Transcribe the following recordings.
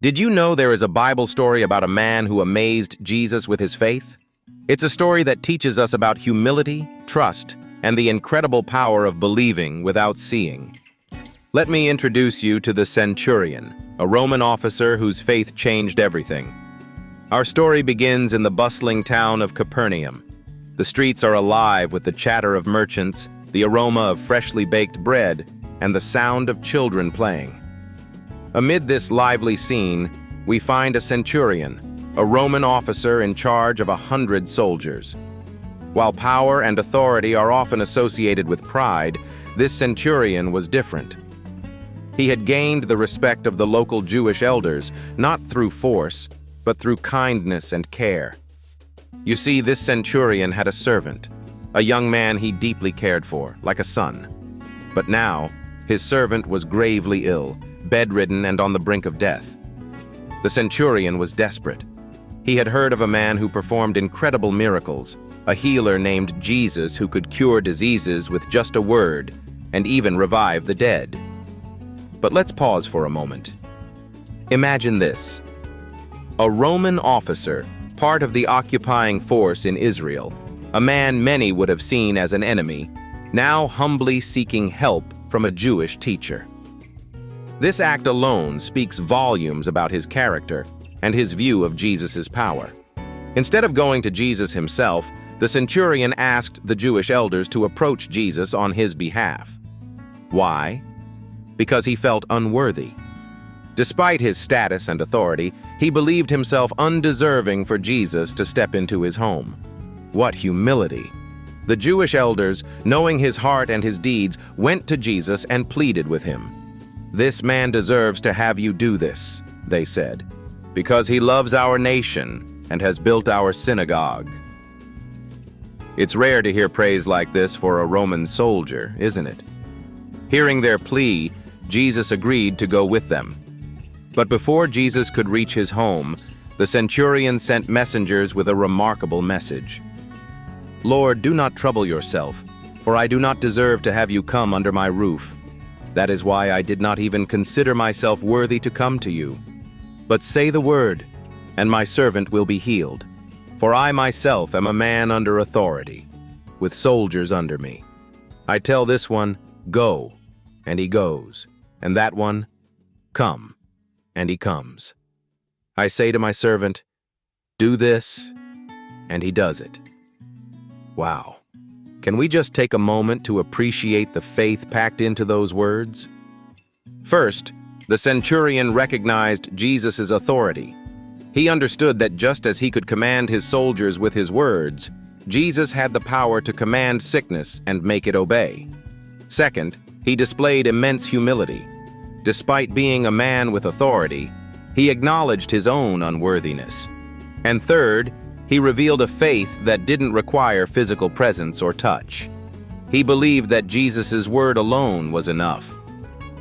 Did you know there is a Bible story about a man who amazed Jesus with his faith? It's a story that teaches us about humility, trust, and the incredible power of believing without seeing. Let me introduce you to the Centurion, a Roman officer whose faith changed everything. Our story begins in the bustling town of Capernaum. The streets are alive with the chatter of merchants, the aroma of freshly baked bread, and the sound of children playing. Amid this lively scene, we find a centurion, a Roman officer in charge of 100 soldiers. While power and authority are often associated with pride, this centurion was different. He had gained the respect of the local Jewish elders, not through force, but through kindness and care. You see, this centurion had a servant, a young man he deeply cared for, like a son. But now, his servant was gravely ill, bedridden and on the brink of death. The centurion was desperate. He had heard of a man who performed incredible miracles, a healer named Jesus who could cure diseases with just a word and even revive the dead. But let's pause for a moment. Imagine this. A Roman officer, part of the occupying force in Israel, a man many would have seen as an enemy, now humbly seeking help from a Jewish teacher. This act alone speaks volumes about his character and his view of Jesus' power. Instead of going to Jesus himself, the centurion asked the Jewish elders to approach Jesus on his behalf. Why? Because he felt unworthy. Despite his status and authority, he believed himself undeserving for Jesus to step into his home. What humility! The Jewish elders, knowing his heart and his deeds, went to Jesus and pleaded with him. "This man deserves to have you do this," they said, "because he loves our nation and has built our synagogue." It's rare to hear praise like this for a Roman soldier, isn't it? Hearing their plea, Jesus agreed to go with them. But before Jesus could reach his home, the centurion sent messengers with a remarkable message. "Lord, do not trouble yourself, for I do not deserve to have you come under my roof. That is why I did not even consider myself worthy to come to you. But say the word, and my servant will be healed. For I myself am a man under authority, with soldiers under me. I tell this one, 'Go,' and he goes, and that one, 'Come,' and he comes. I say to my servant, 'Do this,' and he does it." Wow. Can we just take a moment to appreciate the faith packed into those words? First, the centurion recognized Jesus' authority. He understood that just as he could command his soldiers with his words, Jesus had the power to command sickness and make it obey. Second, he displayed immense humility. Despite being a man with authority, he acknowledged his own unworthiness. And third, he revealed a faith that didn't require physical presence or touch. He believed that Jesus' word alone was enough.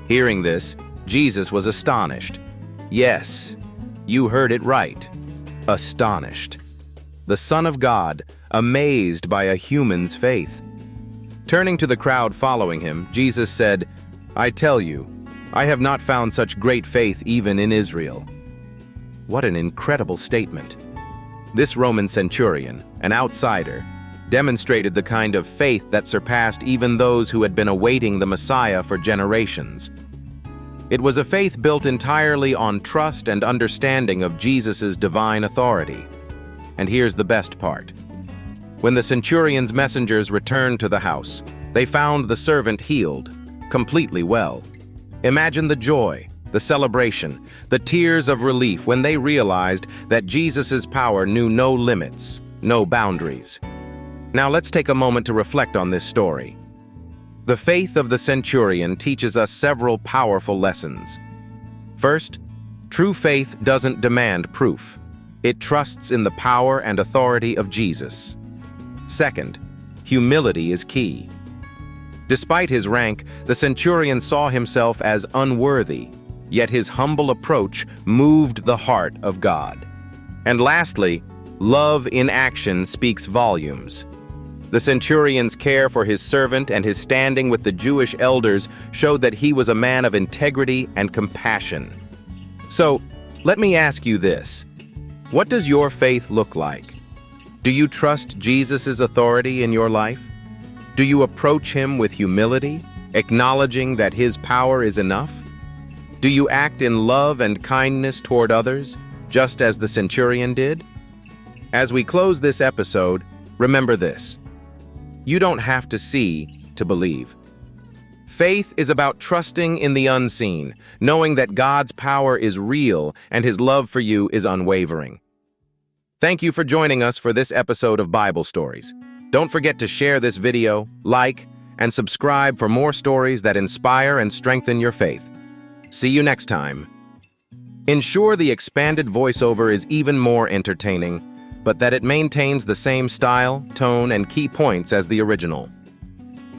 Hearing this, Jesus was astonished. Yes, you heard it right. Astonished. The Son of God, amazed by a human's faith. Turning to the crowd following him, Jesus said, "I tell you, I have not found such great faith even in Israel." What an incredible statement. This Roman centurion, an outsider, demonstrated the kind of faith that surpassed even those who had been awaiting the Messiah for generations. It was a faith built entirely on trust and understanding of Jesus' divine authority. And here's the best part. When the centurion's messengers returned to the house, they found the servant healed, completely well. Imagine the joy, the celebration, the tears of relief when they realized that Jesus' power knew no limits, no boundaries. Now let's take a moment to reflect on this story. The faith of the centurion teaches us several powerful lessons. First, true faith doesn't demand proof. It trusts in the power and authority of Jesus. Second, humility is key. Despite his rank, the centurion saw himself as unworthy, yet his humble approach moved the heart of God. And lastly, love in action speaks volumes. The centurion's care for his servant and his standing with the Jewish elders showed that he was a man of integrity and compassion. So, Let me ask you this. What does your faith look like? Do you trust Jesus' authority in your life? Do you approach him with humility, acknowledging that his power is enough? Do you act in love and kindness toward others, just as the Centurion did? As we close this episode, remember this. You don't have to see to believe. Faith is about trusting in the unseen, knowing that God's power is real and his love for you is unwavering. Thank you for joining us for this episode of Bible Stories. Don't forget to share this video, like, and subscribe for more stories that inspire and strengthen your faith. See you next time. Ensure the expanded voiceover is even more entertaining, but that it maintains the same style, tone, and key points as the original.